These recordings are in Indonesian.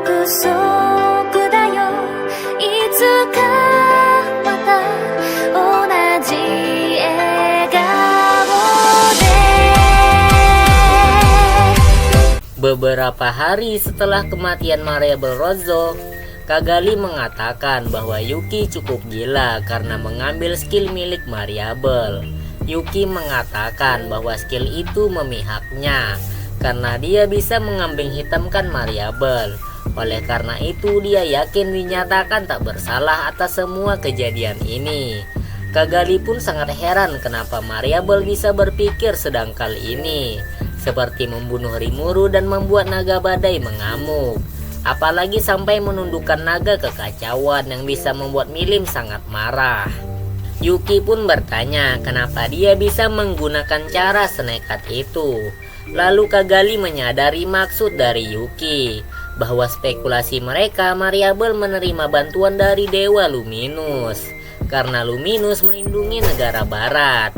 約束だよいつかまた同じ笑顔で Beberapa hari setelah kematian Mariable Rozo, Kagali mengatakan bahwa Yuki cukup gila karena mengambil skill milik Mariable. Yuki mengatakan bahwa skill itu memihaknya karena dia bisa mengambing hitamkan Mariable. Oleh karena itu dia yakin dinyatakan tak bersalah atas semua kejadian ini. Kagali pun sangat heran kenapa Mariable bisa berpikir sedangkal ini, seperti membunuh Rimuru dan membuat naga badai mengamuk. Apalagi sampai menundukkan naga kekacauan yang bisa membuat Milim sangat marah. Yuki pun bertanya kenapa dia bisa menggunakan cara senekat itu. Lalu Kagali menyadari maksud dari Yuki, bahwa spekulasi mereka Mariable menerima bantuan dari Dewa Luminus. Karena Luminus melindungi negara barat,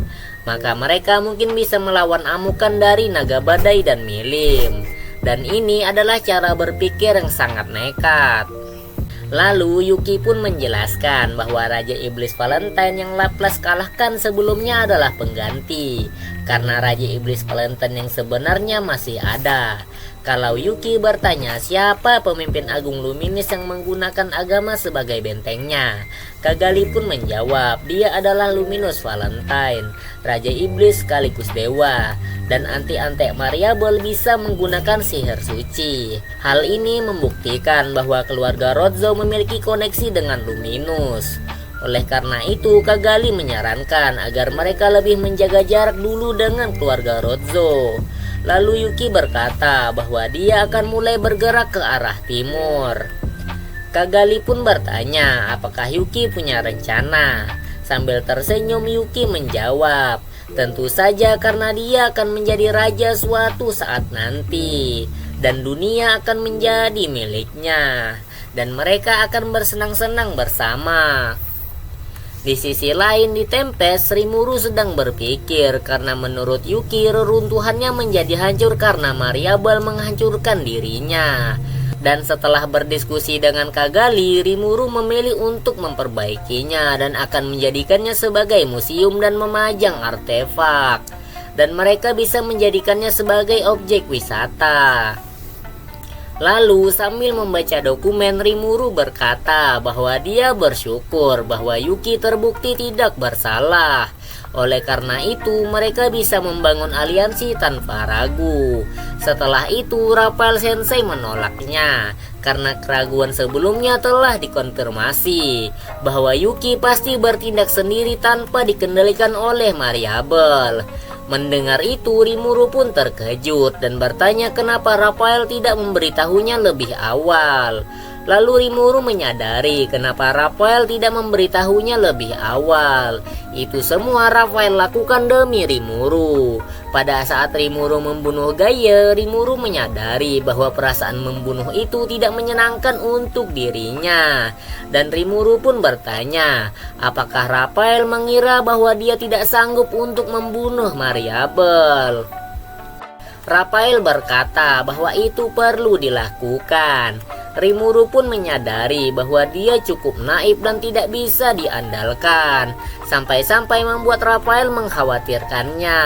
maka mereka mungkin bisa melawan amukan dari naga badai dan Milim. Dan ini adalah cara berpikir yang sangat nekat. Lalu Yuki pun menjelaskan bahwa Raja Iblis Valentine yang Laplas kalahkan sebelumnya adalah pengganti, karena Raja Iblis Valentine yang sebenarnya masih ada. Kalau Yuki bertanya siapa pemimpin agung Luminis yang menggunakan agama sebagai bentengnya, Kagali pun menjawab dia adalah Luminus Valentine, Raja Iblis sekaligus dewa, dan anti-antek Mariable bisa menggunakan sihir suci. Hal ini membuktikan bahwa keluarga Rozo memiliki koneksi dengan Luminus. Oleh karena itu Kagali menyarankan agar mereka lebih menjaga jarak dulu dengan keluarga Rozo. Lalu Yuki berkata bahwa dia akan mulai bergerak ke arah timur. Kagali pun bertanya apakah Yuki punya rencana. Sambil tersenyum Yuki menjawab, tentu saja karena dia akan menjadi raja suatu saat nanti, dan dunia akan menjadi miliknya, dan mereka akan bersenang-senang bersama. Di sisi lain di Tempest, Rimuru sedang berpikir karena menurut Yuki reruntuhannya menjadi hancur karena Mariable menghancurkan dirinya. Dan setelah berdiskusi dengan Kagali, Rimuru memilih untuk memperbaikinya dan akan menjadikannya sebagai museum dan memajang artefak. Dan mereka bisa menjadikannya sebagai objek wisata. Lalu sambil membaca dokumen, Rimuru berkata bahwa dia bersyukur bahwa Yuki terbukti tidak bersalah. Oleh karena itu mereka bisa membangun aliansi tanpa ragu. Setelah itu Raphael Sensei menolaknya karena keraguan sebelumnya telah dikonfirmasi bahwa Yuki pasti bertindak sendiri tanpa dikendalikan oleh Mariable. Mendengar itu Rimuru pun terkejut dan bertanya kenapa Raphael tidak memberitahunya lebih awal. Lalu Rimuru menyadari kenapa Raphael tidak memberitahunya lebih awal. Itu semua Raphael lakukan demi Rimuru. Pada saat Rimuru membunuh Gaia, Rimuru menyadari bahwa perasaan membunuh itu tidak menyenangkan untuk dirinya. Dan Rimuru pun bertanya, apakah Raphael mengira bahwa dia tidak sanggup untuk membunuh Mariable? Raphael berkata bahwa itu perlu dilakukan. Rimuru pun menyadari bahwa dia cukup naif dan tidak bisa diandalkan, sampai-sampai membuat Raphael mengkhawatirkannya.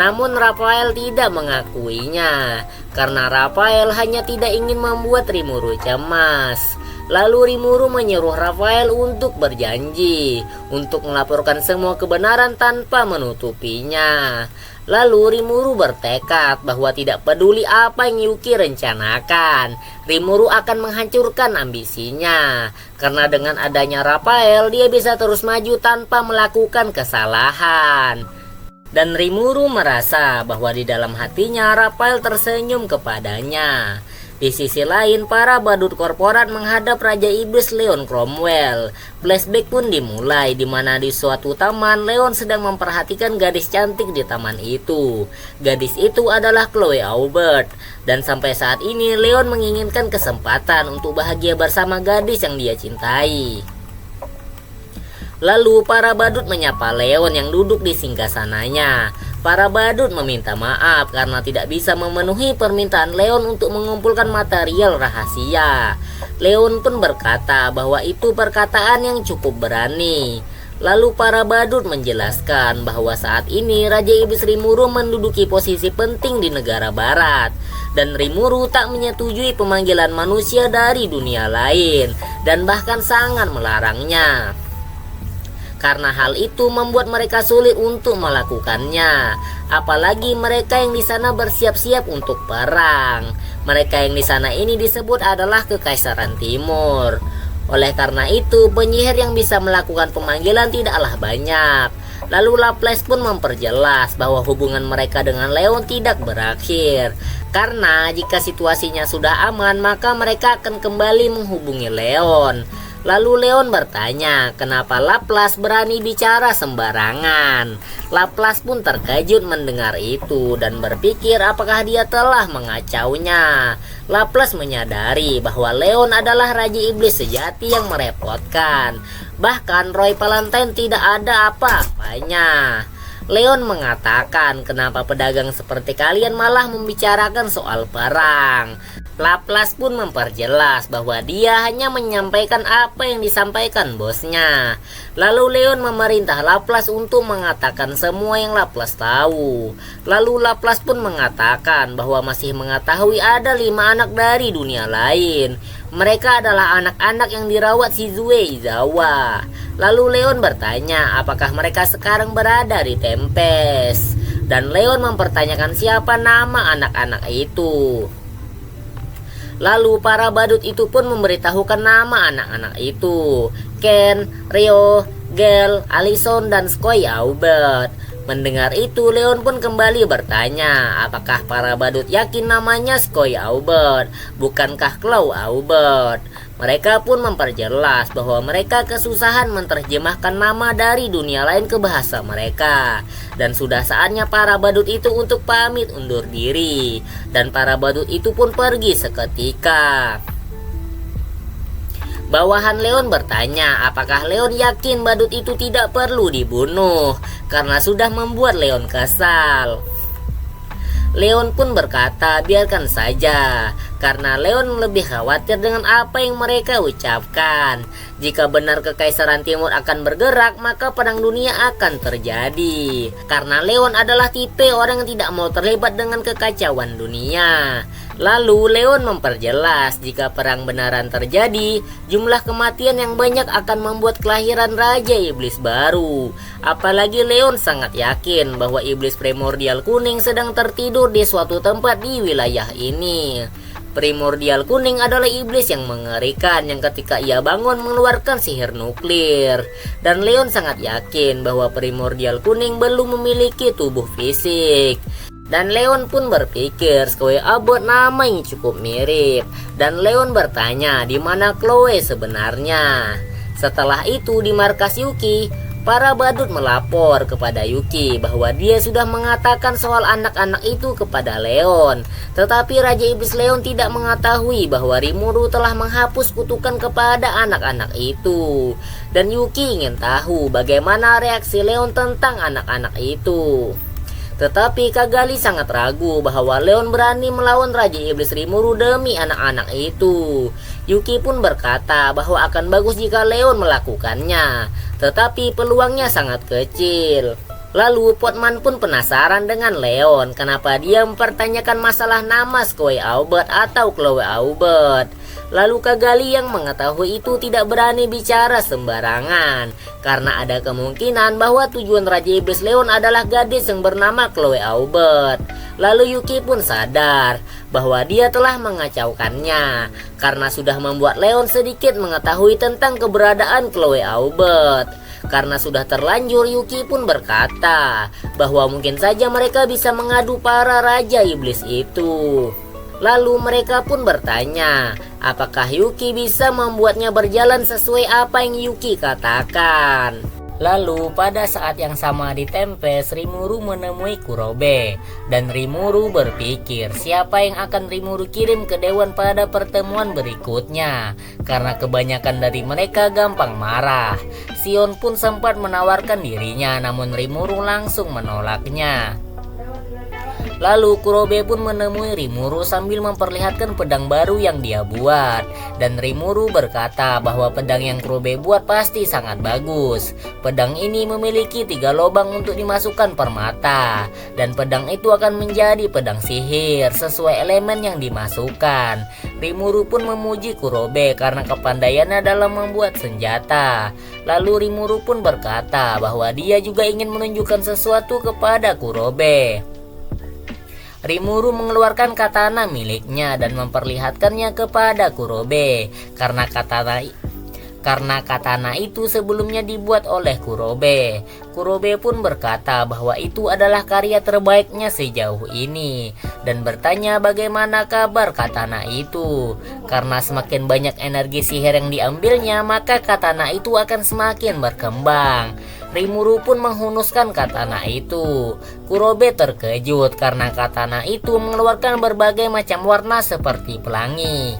Namun Raphael tidak mengakuinya, karena Raphael hanya tidak ingin membuat Rimuru cemas. Lalu Rimuru menyuruh Raphael untuk berjanji untuk melaporkan semua kebenaran tanpa menutupinya. Lalu Rimuru bertekad bahwa tidak peduli apa yang Yuki rencanakan, Rimuru akan menghancurkan ambisinya. Karena dengan adanya Raphael, dia bisa terus maju tanpa melakukan kesalahan. Dan Rimuru merasa bahwa di dalam hatinya Raphael tersenyum kepadanya. Di sisi lain, para badut korporat menghadap Raja Iblis Leon Cromwell. Flashback pun dimulai di mana di suatu taman Leon sedang memperhatikan gadis cantik di taman itu. Gadis itu adalah Chloe Aubert. Dan sampai saat ini Leon menginginkan kesempatan untuk bahagia bersama gadis yang dia cintai. Lalu para badut menyapa Leon yang duduk di singgasananya. Para badut meminta maaf karena tidak bisa memenuhi permintaan Leon untuk mengumpulkan material rahasia. Leon pun berkata bahwa itu perkataan yang cukup berani. Lalu para badut menjelaskan bahwa saat ini Raja Iblis Rimuru menduduki posisi penting di negara barat, dan Rimuru tak menyetujui pemanggilan manusia dari dunia lain dan bahkan sangat melarangnya. Karena hal itu membuat mereka sulit untuk melakukannya, apalagi mereka yang di sana bersiap-siap untuk perang. Mereka yang di sana ini disebut adalah Kekaisaran Timur. Oleh karena itu, penyihir yang bisa melakukan pemanggilan tidaklah banyak. Lalu Laplace pun memperjelas bahwa hubungan mereka dengan Leon tidak berakhir. Karena jika situasinya sudah aman, maka mereka akan kembali menghubungi Leon. Lalu Leon bertanya, kenapa Laplace berani bicara sembarangan? Laplace pun terkejut mendengar itu dan berpikir apakah dia telah mengacaunya. Laplace menyadari bahwa Leon adalah Raja Iblis sejati yang merepotkan. Bahkan Roy Valentine tidak ada apa-apanya. Leon mengatakan, kenapa pedagang seperti kalian malah membicarakan soal perang? Laplace pun memperjelas bahwa dia hanya menyampaikan apa yang disampaikan bosnya. Lalu Leon memerintah Laplace untuk mengatakan semua yang Laplace tahu. Lalu Laplace pun mengatakan bahwa masih mengetahui ada 5 anak dari dunia lain. Mereka adalah anak-anak yang dirawat Shizue Izawa. Lalu Leon bertanya apakah mereka sekarang berada di Tempest. Dan Leon mempertanyakan siapa nama anak-anak itu. Lalu para badut itu pun memberitahukan nama anak-anak itu, Ken, Rio, Gel, Allison, dan Skoy Aubert. Mendengar itu, Leon pun kembali bertanya, apakah para badut yakin namanya Skoy Aubert, bukankah Claw Aubert? Mereka pun memperjelas bahwa mereka kesusahan menerjemahkan nama dari dunia lain ke bahasa mereka. Dan sudah saatnya para badut itu untuk pamit undur diri. Dan para badut itu pun pergi seketika. Bawahan Leon bertanya apakah Leon yakin badut itu tidak perlu dibunuh karena sudah membuat Leon kesal. Leon pun berkata biarkan saja, karena Leon lebih khawatir dengan apa yang mereka ucapkan. Jika benar Kekaisaran Timur akan bergerak, maka perang dunia akan terjadi. Karena Leon adalah tipe orang yang tidak mau terlibat dengan kekacauan dunia. Lalu Leon memperjelas jika perang benaran terjadi, jumlah kematian yang banyak akan membuat kelahiran Raja Iblis baru. Apalagi Leon sangat yakin bahwa Iblis Primordial Kuning sedang tertidur di suatu tempat di wilayah ini. Primordial Kuning adalah iblis yang mengerikan yang ketika ia bangun mengeluarkan sihir nuklir. Dan Leon sangat yakin bahwa Primordial Kuning belum memiliki tubuh fisik. Dan Leon pun berpikir Chloe Abbott nama yang cukup mirip. Dan Leon bertanya di mana Chloe sebenarnya. Setelah itu di markas Yuki, para badut melapor kepada Yuki bahwa dia sudah mengatakan soal anak-anak itu kepada Leon. Tetapi Raja Iblis Leon tidak mengetahui bahwa Rimuru telah menghapus kutukan kepada anak-anak itu. Dan Yuki ingin tahu bagaimana reaksi Leon tentang anak-anak itu. Tetapi Kagali sangat ragu bahwa Leon berani melawan Raja Iblis Rimuru demi anak-anak itu. Yuki pun berkata bahwa akan bagus jika Leon melakukannya, tetapi peluangnya sangat kecil. Lalu Potman pun penasaran dengan Leon, kenapa dia mempertanyakan masalah nama Chloe Aubert atau Chloe Aubert. Lalu Kagali yang mengetahui itu tidak berani bicara sembarangan, karena ada kemungkinan bahwa tujuan Raja Iblis Leon adalah gadis yang bernama Chloe Aubert. Lalu Yuki pun sadar bahwa dia telah mengacaukannya, karena sudah membuat Leon sedikit mengetahui tentang keberadaan Chloe Aubert. Karena sudah terlanjur, Yuki pun berkata bahwa mungkin saja mereka bisa mengadu para Raja Iblis itu. Lalu mereka pun bertanya, apakah Yuki bisa membuatnya berjalan sesuai apa yang Yuki katakan. Lalu pada saat yang sama di Tempest, Rimuru menemui Kurobe. Dan Rimuru berpikir siapa yang akan Rimuru kirim ke Dewan pada pertemuan berikutnya, karena kebanyakan dari mereka gampang marah. Sion pun sempat menawarkan dirinya, namun Rimuru langsung menolaknya. Lalu Kurobe pun menemui Rimuru sambil memperlihatkan pedang baru yang dia buat. Dan Rimuru berkata bahwa pedang yang Kurobe buat pasti sangat bagus. Pedang ini memiliki 3 lubang untuk dimasukkan permata. Dan pedang itu akan menjadi pedang sihir sesuai elemen yang dimasukkan. Rimuru pun memuji Kurobe karena kepandaiannya dalam membuat senjata. Lalu Rimuru pun berkata bahwa dia juga ingin menunjukkan sesuatu kepada Kurobe. Rimuru mengeluarkan katana miliknya dan memperlihatkannya kepada Kurobe karena katana itu sebelumnya dibuat oleh Kurobe. Kurobe pun berkata bahwa itu adalah karya terbaiknya sejauh ini dan bertanya bagaimana kabar katana itu. Karena semakin banyak energi sihir yang diambilnya, maka katana itu akan semakin berkembang. Rimuru pun menghunuskan katana itu. Kurobe terkejut karena katana itu mengeluarkan berbagai macam warna seperti pelangi.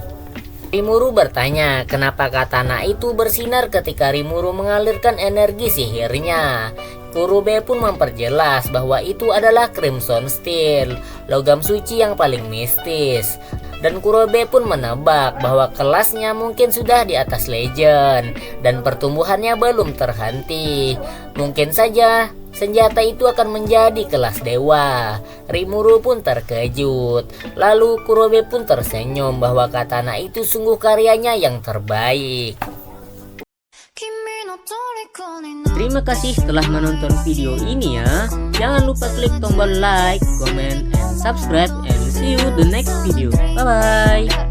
Rimuru bertanya kenapa katana itu bersinar ketika Rimuru mengalirkan energi sihirnya. Kurobe pun memperjelas bahwa itu adalah Crimson Steel, logam suci yang paling mistis. Dan Kurobe pun menebak bahwa kelasnya mungkin sudah di atas legend dan pertumbuhannya belum terhenti. Mungkin saja senjata itu akan menjadi kelas dewa. Rimuru pun terkejut. Lalu Kurobe pun tersenyum bahwa katana itu sungguh karyanya yang terbaik. Terima kasih telah menonton video ini ya. Jangan lupa klik tombol like, comment, and subscribe, and see you the next video. Bye bye.